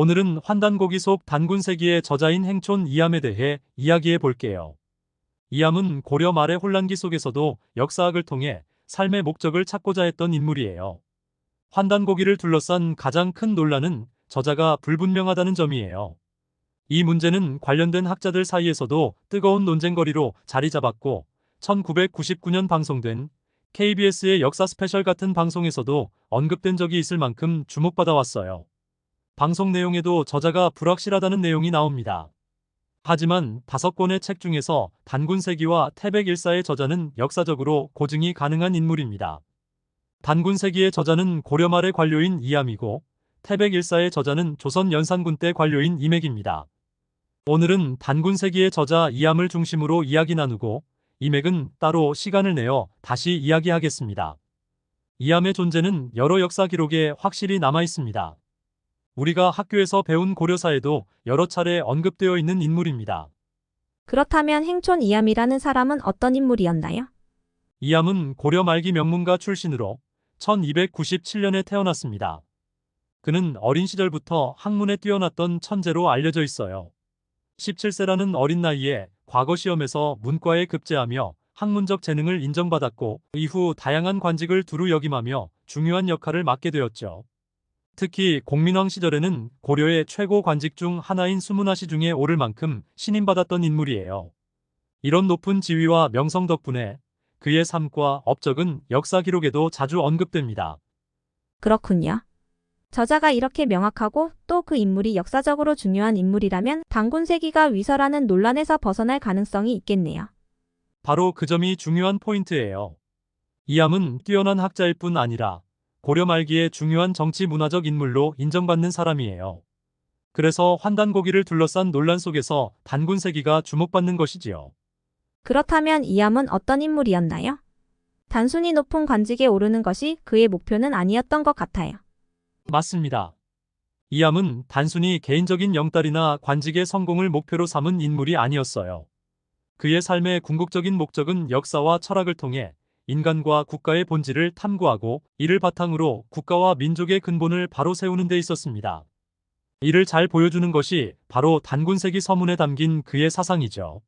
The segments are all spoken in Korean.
오늘은 환단고기 속 단군세기의 저자인 행촌 이암에 대해 이야기해 볼게요. 이암은 고려 말의 혼란기 속에서도 역사학을 통해 삶의 목적을 찾고자 했던 인물이에요. 환단고기를 둘러싼 가장 큰 논란은 저자가 불분명하다는 점이에요. 이 문제는 관련된 학자들 사이에서도 뜨거운 논쟁거리로 자리 잡았고 1999년 방송된 KBS의 역사 스페셜 같은 방송에서도 언급된 적이 있을 만큼 주목받아 왔어요. 방송 내용에도 저자가 불확실하다는 내용이 나옵니다. 하지만 5권의 책 중에서 단군세기와 태백일사의 저자는 역사적으로 고증이 가능한 인물입니다. 단군세기의 저자는 고려 말의 관료인 이암이고 태백일사의 저자는 조선 연산군 때 관료인 이맥입니다. 오늘은 단군세기의 저자 이암을 중심으로 이야기 나누고 이맥은 따로 시간을 내어 다시 이야기하겠습니다. 이암의 존재는 여러 역사 기록에 확실히 남아 있습니다. 우리가 학교에서 배운 고려사에도 여러 차례 언급되어 있는 인물입니다. 그렇다면 행촌 이암이라는 사람은 어떤 인물이었나요? 이암은 고려 말기 명문가 출신으로 1297년에 태어났습니다. 그는 어린 시절부터 학문에 뛰어났던 천재로 알려져 있어요. 17세라는 어린 나이에 과거 시험에서 문과에 급제하며 학문적 재능을 인정받았고 이후 다양한 관직을 두루 역임하며 중요한 역할을 맡게 되었죠. 특히 공민왕 시절에는 고려의 최고 관직 중 하나인 수문화시 중에 오를 만큼 신임받았던 인물이에요. 이런 높은 지위와 명성 덕분에 그의 삶과 업적은 역사 기록에도 자주 언급됩니다. 그렇군요. 저자가 이렇게 명확하고 또 그 인물이 역사적으로 중요한 인물이라면 단군세기가 위서라는 논란에서 벗어날 가능성이 있겠네요. 바로 그 점이 중요한 포인트예요. 이암은 뛰어난 학자일 뿐 아니라 고려 말기의 중요한 정치 문화적 인물로 인정받는 사람이에요. 그래서 환단고기를 둘러싼 논란 속에서 단군세기가 주목받는 것이지요. 그렇다면 이암은 어떤 인물이었나요? 단순히 높은 관직에 오르는 것이 그의 목표는 아니었던 것 같아요. 맞습니다. 이암은 단순히 개인적인 영달이나 관직의 성공을 목표로 삼은 인물이 아니었어요. 그의 삶의 궁극적인 목적은 역사와 철학을 통해 인간과 국가의 본질을 탐구하고 이를 바탕으로 국가와 민족의 근본을 바로 세우는 데 있었습니다. 이를 잘 보여주는 것이 바로 단군세기 서문에 담긴 그의 사상이죠.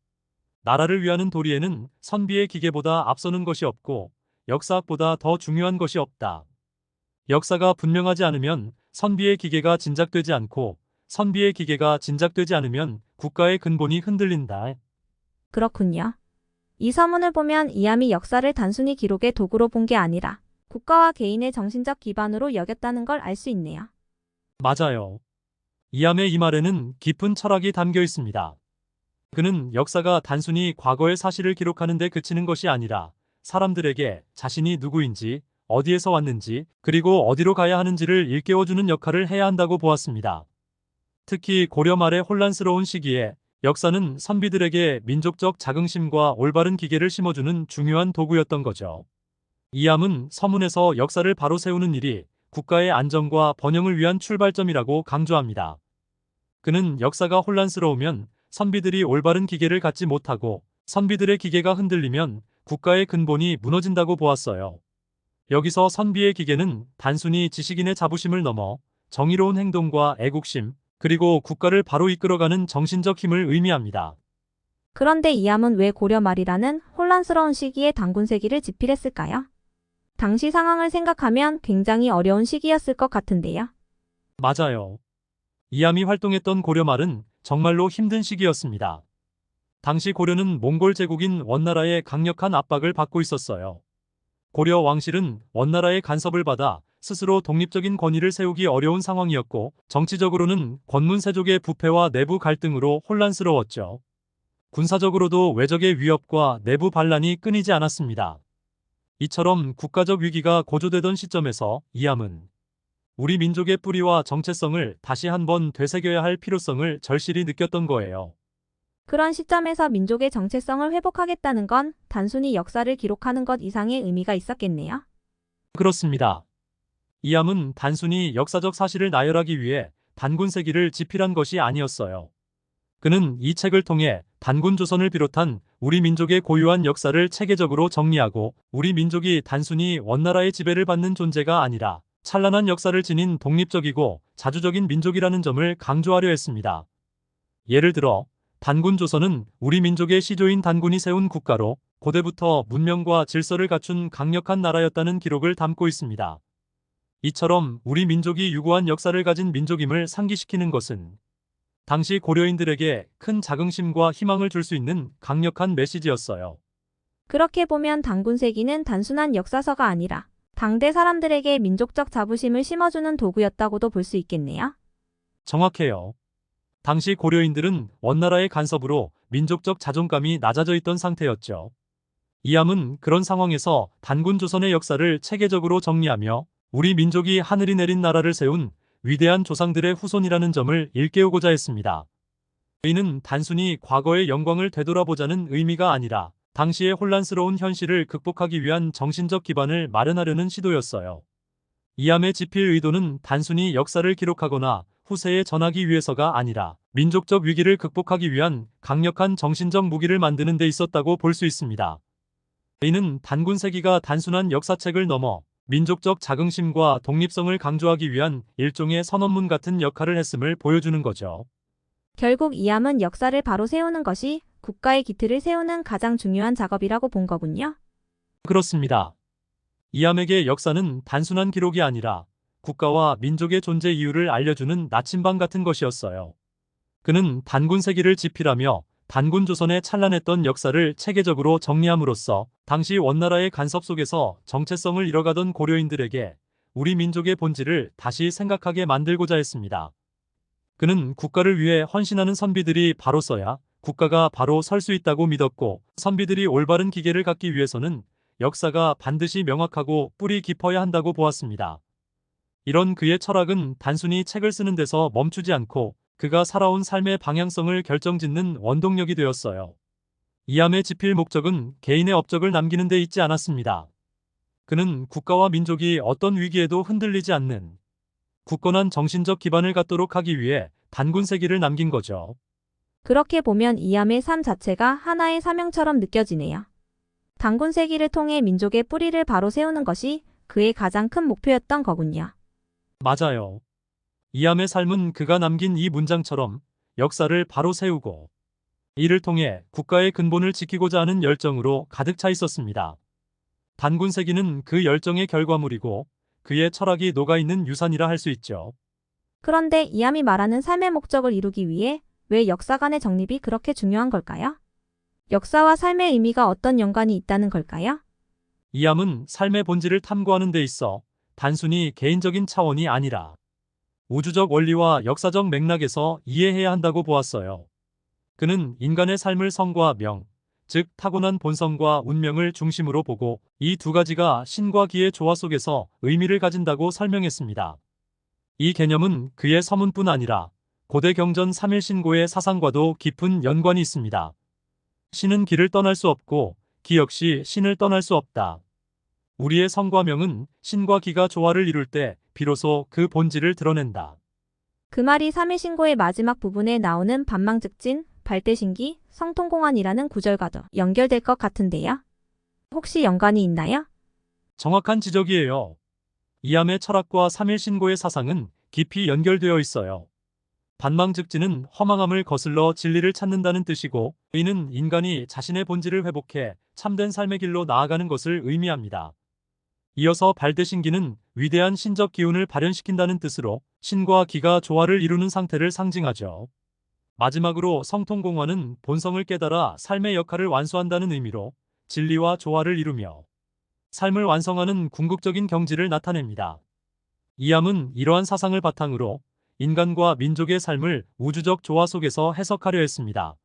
나라를 위하는 도리에는 선비의 기계보다 앞서는 것이 없고 역사학보다 더 중요한 것이 없다. 역사가 분명하지 않으면 선비의 기계가 진작되지 않고 선비의 기계가 진작되지 않으면 국가의 근본이 흔들린다. 그렇군요. 이 서문을 보면 이암이 역사를 단순히 기록의 도구로 본 게 아니라 국가와 개인의 정신적 기반으로 여겼다는 걸 알 수 있네요. 맞아요. 이암의 이 말에는 깊은 철학이 담겨 있습니다. 그는 역사가 단순히 과거의 사실을 기록하는 데 그치는 것이 아니라 사람들에게 자신이 누구인지, 어디에서 왔는지, 그리고 어디로 가야 하는지를 일깨워주는 역할을 해야 한다고 보았습니다. 특히 고려 말의 혼란스러운 시기에 역사는 선비들에게 민족적 자긍심과 올바른 기계를 심어주는 중요한 도구였던 거죠. 이암은 서문에서 역사를 바로 세우는 일이 국가의 안정과 번영을 위한 출발점이라고 강조합니다. 그는 역사가 혼란스러우면 선비들이 올바른 기계를 갖지 못하고 선비들의 기계가 흔들리면 국가의 근본이 무너진다고 보았어요. 여기서 선비의 기계는 단순히 지식인의 자부심을 넘어 정의로운 행동과 애국심, 그리고 국가를 바로 이끌어가는 정신적 힘을 의미합니다. 그런데 이암은 왜 고려 말이라는 혼란스러운 시기에 단군세기를 집필했을까요? 당시 상황을 생각하면 굉장히 어려운 시기였을 것 같은데요. 맞아요. 이암이 활동했던 고려 말은 정말로 힘든 시기였습니다. 당시 고려는 몽골 제국인 원나라의 강력한 압박을 받고 있었어요. 고려 왕실은 원나라의 간섭을 받아 스스로 독립적인 권위를 세우기 어려운 상황이었고 정치적으로는 권문세족의 부패와 내부 갈등으로 혼란스러웠죠. 군사적으로도 외적의 위협과 내부 반란이 끊이지 않았습니다. 이처럼 국가적 위기가 고조되던 시점에서 이암은 우리 민족의 뿌리와 정체성을 다시 한번 되새겨야 할 필요성을 절실히 느꼈던 거예요. 그런 시점에서 민족의 정체성을 회복하겠다는 건 단순히 역사를 기록하는 것 이상의 의미가 있었겠네요. 그렇습니다. 이암은 단순히 역사적 사실을 나열하기 위해 단군세기를 집필한 것이 아니었어요. 그는 이 책을 통해 단군조선을 비롯한 우리 민족의 고유한 역사를 체계적으로 정리하고 우리 민족이 단순히 원나라의 지배를 받는 존재가 아니라 찬란한 역사를 지닌 독립적이고 자주적인 민족이라는 점을 강조하려 했습니다. 예를 들어 단군 조선은 우리 민족의 시조인 단군이 세운 국가로 고대부터 문명과 질서를 갖춘 강력한 나라였다는 기록을 담고 있습니다. 이처럼 우리 민족이 유구한 역사를 가진 민족임을 상기시키는 것은 당시 고려인들에게 큰 자긍심과 희망을 줄 수 있는 강력한 메시지였어요. 그렇게 보면 단군세기는 단순한 역사서가 아니라 당대 사람들에게 민족적 자부심을 심어주는 도구였다고도 볼 수 있겠네요. 정확해요. 당시 고려인들은 원나라의 간섭으로 민족적 자존감이 낮아져 있던 상태였죠. 이암은 그런 상황에서 단군 조선의 역사를 체계적으로 정리하며 우리 민족이 하늘이 내린 나라를 세운 위대한 조상들의 후손이라는 점을 일깨우고자 했습니다. 이는 단순히 과거의 영광을 되돌아보자는 의미가 아니라 당시의 혼란스러운 현실을 극복하기 위한 정신적 기반을 마련하려는 시도였어요. 이암의 집필 의도는 단순히 역사를 기록하거나 후세에 전하기 위해서가 아니라 민족적 위기를 극복하기 위한 강력한 정신적 무기를 만드는 데 있었다고 볼 수 있습니다. 이는 단군세기가 단순한 역사책을 넘어 민족적 자긍심과 독립성을 강조하기 위한 일종의 선언문 같은 역할을 했음을 보여주는 거죠. 결국 이암은 역사를 바로 세우는 것이 국가의 기틀을 세우는 가장 중요한 작업이라고 본 거군요. 그렇습니다. 이암에게 역사는 단순한 기록이 아니라 국가와 민족의 존재 이유를 알려주는 나침반 같은 것이었어요. 그는 단군세기를 집필하며 단군 조선의 찬란했던 역사를 체계적으로 정리함으로써 당시 원나라의 간섭 속에서 정체성을 잃어가던 고려인들에게 우리 민족의 본질을 다시 생각하게 만들고자 했습니다. 그는 국가를 위해 헌신하는 선비들이 바로 서야 국가가 바로 설 수 있다고 믿었고, 선비들이 올바른 기계를 갖기 위해서는 역사가 반드시 명확하고 뿌리 깊어야 한다고 보았습니다. 이런 그의 철학은 단순히 책을 쓰는 데서 멈추지 않고 그가 살아온 삶의 방향성을 결정짓는 원동력이 되었어요. 이암의 집필 목적은 개인의 업적을 남기는 데 있지 않았습니다. 그는 국가와 민족이 어떤 위기에도 흔들리지 않는 굳건한 정신적 기반을 갖도록 하기 위해 단군세기를 남긴 거죠. 그렇게 보면 이암의 삶 자체가 하나의 사명처럼 느껴지네요. 단군세기를 통해 민족의 뿌리를 바로 세우는 것이 그의 가장 큰 목표였던 거군요. 맞아요. 이암의 삶은 그가 남긴 이 문장처럼 역사를 바로 세우고 이를 통해 국가의 근본을 지키고자 하는 열정으로 가득 차 있었습니다. 단군세기는 그 열정의 결과물이고 그의 철학이 녹아있는 유산이라 할 수 있죠. 그런데 이암이 말하는 삶의 목적을 이루기 위해 왜 역사 간의 정립이 그렇게 중요한 걸까요? 역사와 삶의 의미가 어떤 연관이 있다는 걸까요? 이암은 삶의 본질을 탐구하는 데 있어 단순히 개인적인 차원이 아니라 우주적 원리와 역사적 맥락에서 이해해야 한다고 보았어요. 그는 인간의 삶을 성과 명, 즉 타고난 본성과 운명을 중심으로 보고 이 두 가지가 신과 기의 조화 속에서 의미를 가진다고 설명했습니다. 이 개념은 그의 서문뿐 아니라 고대 경전 3일 신고의 사상과도 깊은 연관이 있습니다. 신은 기를 떠날 수 없고 기 역시 신을 떠날 수 없다. 우리의 성과 명은 신과 기가 조화를 이룰 때 비로소 그 본질을 드러낸다. 그 말이 삼일신고의 마지막 부분에 나오는 반망즉진, 발대신기, 성통공안이라는 구절과도 연결될 것 같은데요. 혹시 연관이 있나요? 정확한 지적이에요. 이암의 철학과 삼일신고의 사상은 깊이 연결되어 있어요. 반망즉진은 허망함을 거슬러 진리를 찾는다는 뜻이고, 이는 인간이 자신의 본질을 회복해 참된 삶의 길로 나아가는 것을 의미합니다. 이어서 발대신기는 위대한 신적 기운을 발현시킨다는 뜻으로 신과 기가 조화를 이루는 상태를 상징하죠. 마지막으로 성통공헌은 본성을 깨달아 삶의 역할을 완수한다는 의미로 진리와 조화를 이루며 삶을 완성하는 궁극적인 경지를 나타냅니다. 이암은 이러한 사상을 바탕으로 인간과 민족의 삶을 우주적 조화 속에서 해석하려 했습니다.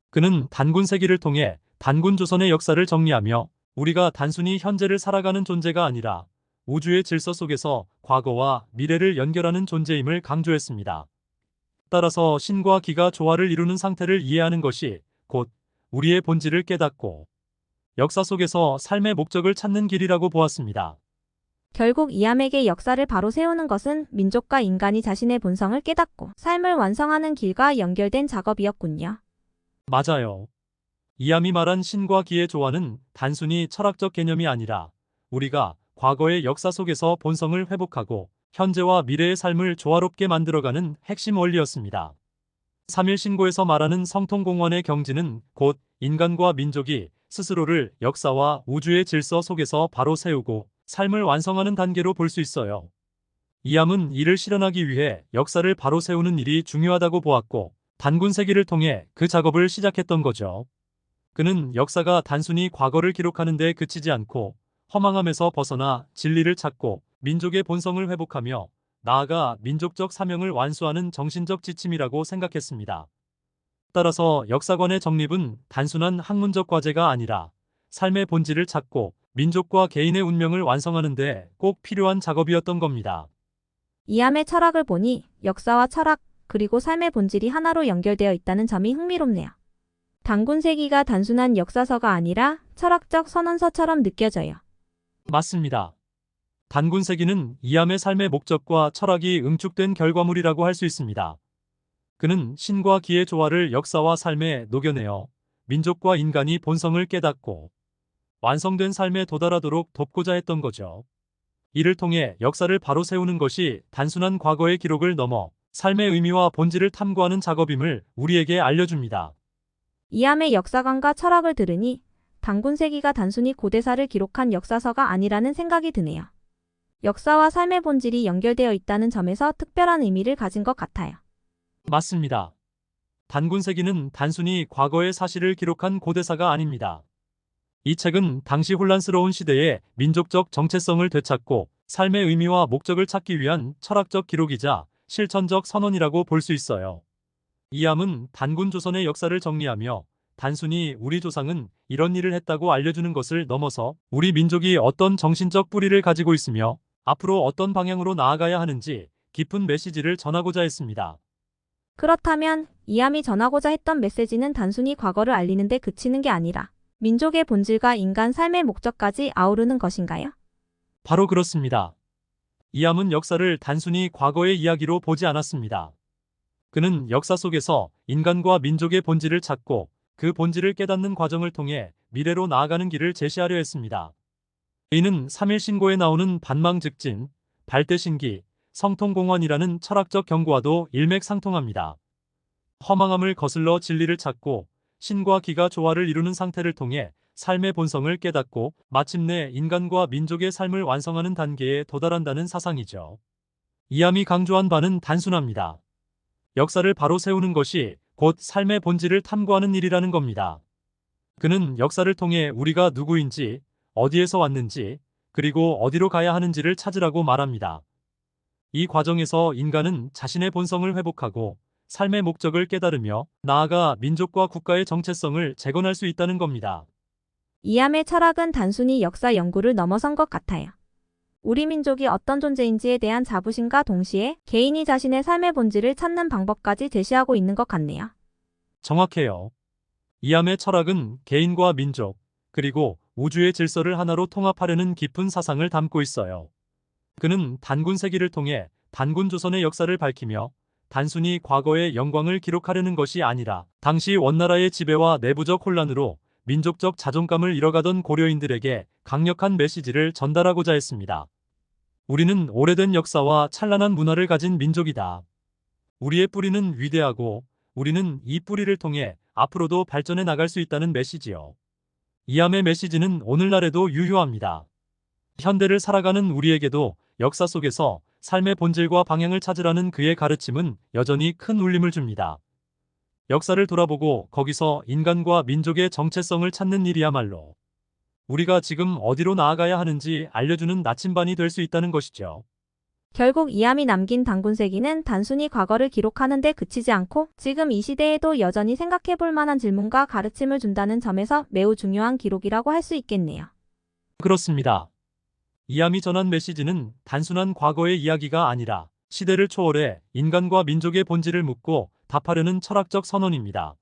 그는 단군세기를 통해 단군조선의 역사를 정리하며 우리가 단순히 현재를 살아가는 존재가 아니라 우주의 질서 속에서 과거와 미래를 연결하는 존재임을 강조했습니다. 따라서 신과 기가 조화를 이루는 상태를 이해하는 것이 곧 우리의 본질을 깨닫고 역사 속에서 삶의 목적을 찾는 길이라고 보았습니다. 결국 이암에게 역사를 바로 세우는 것은 민족과 인간이 자신의 본성을 깨닫고 삶을 완성하는 길과 연결된 작업이었군요. 맞아요. 이암이 말한 신과 기의 조화는 단순히 철학적 개념이 아니라 우리가 과거의 역사 속에서 본성을 회복하고 현재와 미래의 삶을 조화롭게 만들어가는 핵심 원리였습니다. 3일 신고에서 말하는 성통공원의 경지는 곧 인간과 민족이 스스로를 역사와 우주의 질서 속에서 바로 세우고 삶을 완성하는 단계로 볼 수 있어요. 이암은 이를 실현하기 위해 역사를 바로 세우는 일이 중요하다고 보았고 단군세기를 통해 그 작업을 시작했던 거죠. 그는 역사가 단순히 과거를 기록하는 데 그치지 않고 허망함에서 벗어나 진리를 찾고 민족의 본성을 회복하며 나아가 민족적 사명을 완수하는 정신적 지침이라고 생각했습니다. 따라서 역사관의 정립은 단순한 학문적 과제가 아니라 삶의 본질을 찾고 민족과 개인의 운명을 완성하는 데 꼭 필요한 작업이었던 겁니다. 이암의 철학을 보니 역사와 철학, 그리고 삶의 본질이 하나로 연결되어 있다는 점이 흥미롭네요. 단군세기가 단순한 역사서가 아니라 철학적 선언서처럼 느껴져요. 맞습니다. 단군세기는 이암의 삶의 목적과 철학이 응축된 결과물이라고 할 수 있습니다. 그는 신과 기의 조화를 역사와 삶에 녹여내어 민족과 인간이 본성을 깨닫고 완성된 삶에 도달하도록 돕고자 했던 거죠. 이를 통해 역사를 바로 세우는 것이 단순한 과거의 기록을 넘어 삶의 의미와 본질을 탐구하는 작업임을 우리에게 알려줍니다. 이암의 역사관과 철학을 들으니 단군세기가 단순히 고대사를 기록한 역사서가 아니라는 생각이 드네요. 역사와 삶의 본질이 연결되어 있다는 점에서 특별한 의미를 가진 것 같아요. 맞습니다. 단군세기는 단순히 과거의 사실을 기록한 고대사가 아닙니다. 이 책은 당시 혼란스러운 시대의 민족적 정체성을 되찾고 삶의 의미와 목적을 찾기 위한 철학적 기록이자 실천적 선언이라고 볼 수 있어요. 이암은 단군 조선의 역사를 정리하며 단순히 우리 조상은 이런 일을 했다고 알려주는 것을 넘어서 우리 민족이 어떤 정신적 뿌리를 가지고 있으며 앞으로 어떤 방향으로 나아가야 하는지 깊은 메시지를 전하고자 했습니다. 그렇다면 이암이 전하고자 했던 메시지는 단순히 과거를 알리는 데 그치는 게 아니라 민족의 본질과 인간 삶의 목적까지 아우르는 것인가요? 바로 그렇습니다. 이암은 역사를 단순히 과거의 이야기로 보지 않았습니다. 그는 역사 속에서 인간과 민족의 본질을 찾고 그 본질을 깨닫는 과정을 통해 미래로 나아가는 길을 제시하려 했습니다. 이는 3일 신고에 나오는 반망즉진, 발대신기, 성통공원이라는 철학적 경고와도 일맥상통합니다. 허망함을 거슬러 진리를 찾고 신과 기가 조화를 이루는 상태를 통해 삶의 본성을 깨닫고 마침내 인간과 민족의 삶을 완성하는 단계에 도달한다는 사상이죠. 이암이 강조한 바는 단순합니다. 역사를 바로 세우는 것이 곧 삶의 본질을 탐구하는 일이라는 겁니다. 그는 역사를 통해 우리가 누구인지, 어디에서 왔는지, 그리고 어디로 가야 하는지를 찾으라고 말합니다. 이 과정에서 인간은 자신의 본성을 회복하고 삶의 목적을 깨달으며 나아가 민족과 국가의 정체성을 재건할 수 있다는 겁니다. 이암의 철학은 단순히 역사 연구를 넘어선 것 같아요. 우리 민족이 어떤 존재인지에 대한 자부심과 동시에 개인이 자신의 삶의 본질을 찾는 방법까지 제시하고 있는 것 같네요. 정확해요. 이암의 철학은 개인과 민족, 그리고 우주의 질서를 하나로 통합하려는 깊은 사상을 담고 있어요. 그는 단군세기를 통해 단군 조선의 역사를 밝히며 단순히 과거의 영광을 기록하려는 것이 아니라 당시 원나라의 지배와 내부적 혼란으로 민족적 자존감을 잃어가던 고려인들에게 강력한 메시지를 전달하고자 했습니다. 우리는 오래된 역사와 찬란한 문화를 가진 민족이다. 우리의 뿌리는 위대하고 우리는 이 뿌리를 통해 앞으로도 발전해 나갈 수 있다는 메시지요. 이암의 메시지는 오늘날에도 유효합니다. 현대를 살아가는 우리에게도 역사 속에서 삶의 본질과 방향을 찾으라는 그의 가르침은 여전히 큰 울림을 줍니다. 역사를 돌아보고 거기서 인간과 민족의 정체성을 찾는 일이야말로 우리가 지금 어디로 나아가야 하는지 알려주는 나침반이 될 수 있다는 것이죠. 결국 이암이 남긴 단군세기는 단순히 과거를 기록하는 데 그치지 않고 지금 이 시대에도 여전히 생각해 볼 만한 질문과 가르침을 준다는 점에서 매우 중요한 기록이라고 할 수 있겠네요. 그렇습니다. 이암이 전한 메시지는 단순한 과거의 이야기가 아니라 시대를 초월해 인간과 민족의 본질을 묻고 답하려는 철학적 선언입니다.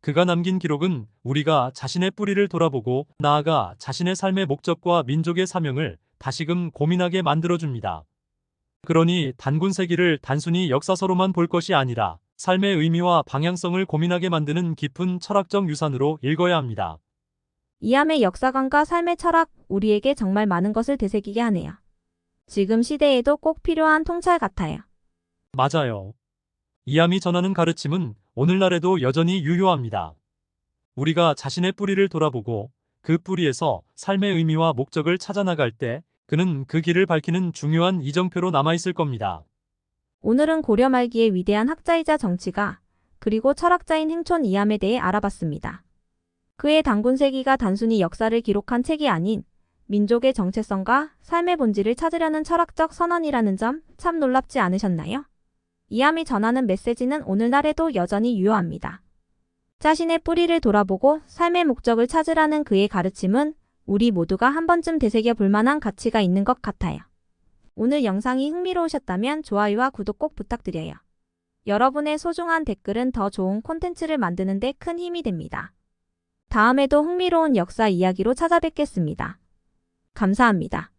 그가 남긴 기록은 우리가 자신의 뿌리를 돌아보고 나아가 자신의 삶의 목적과 민족의 사명을 다시금 고민하게 만들어줍니다. 그러니 단군세기를 단순히 역사서로만 볼 것이 아니라 삶의 의미와 방향성을 고민하게 만드는 깊은 철학적 유산으로 읽어야 합니다. 이암의 역사관과 삶의 철학, 우리에게 정말 많은 것을 되새기게 하네요. 지금 시대에도 꼭 필요한 통찰 같아요. 맞아요. 이암이 전하는 가르침은 오늘날에도 여전히 유효합니다. 우리가 자신의 뿌리를 돌아보고 그 뿌리에서 삶의 의미와 목적을 찾아 나갈 때 그는 그 길을 밝히는 중요한 이정표로 남아있을 겁니다. 오늘은 고려 말기의 위대한 학자이자 정치가, 그리고 철학자인 행촌 이암에 대해 알아봤습니다. 그의 단군세기가 단순히 역사를 기록한 책이 아닌 민족의 정체성과 삶의 본질을 찾으려는 철학적 선언이라는 점 참 놀랍지 않으셨나요? 이암이 전하는 메시지는 오늘날에도 여전히 유효합니다. 자신의 뿌리를 돌아보고 삶의 목적을 찾으라는 그의 가르침은 우리 모두가 한 번쯤 되새겨 볼 만한 가치가 있는 것 같아요. 오늘 영상이 흥미로우셨다면 좋아요와 구독 꼭 부탁드려요. 여러분의 소중한 댓글은 더 좋은 콘텐츠를 만드는 데 큰 힘이 됩니다. 다음에도 흥미로운 역사 이야기로 찾아뵙겠습니다. 감사합니다.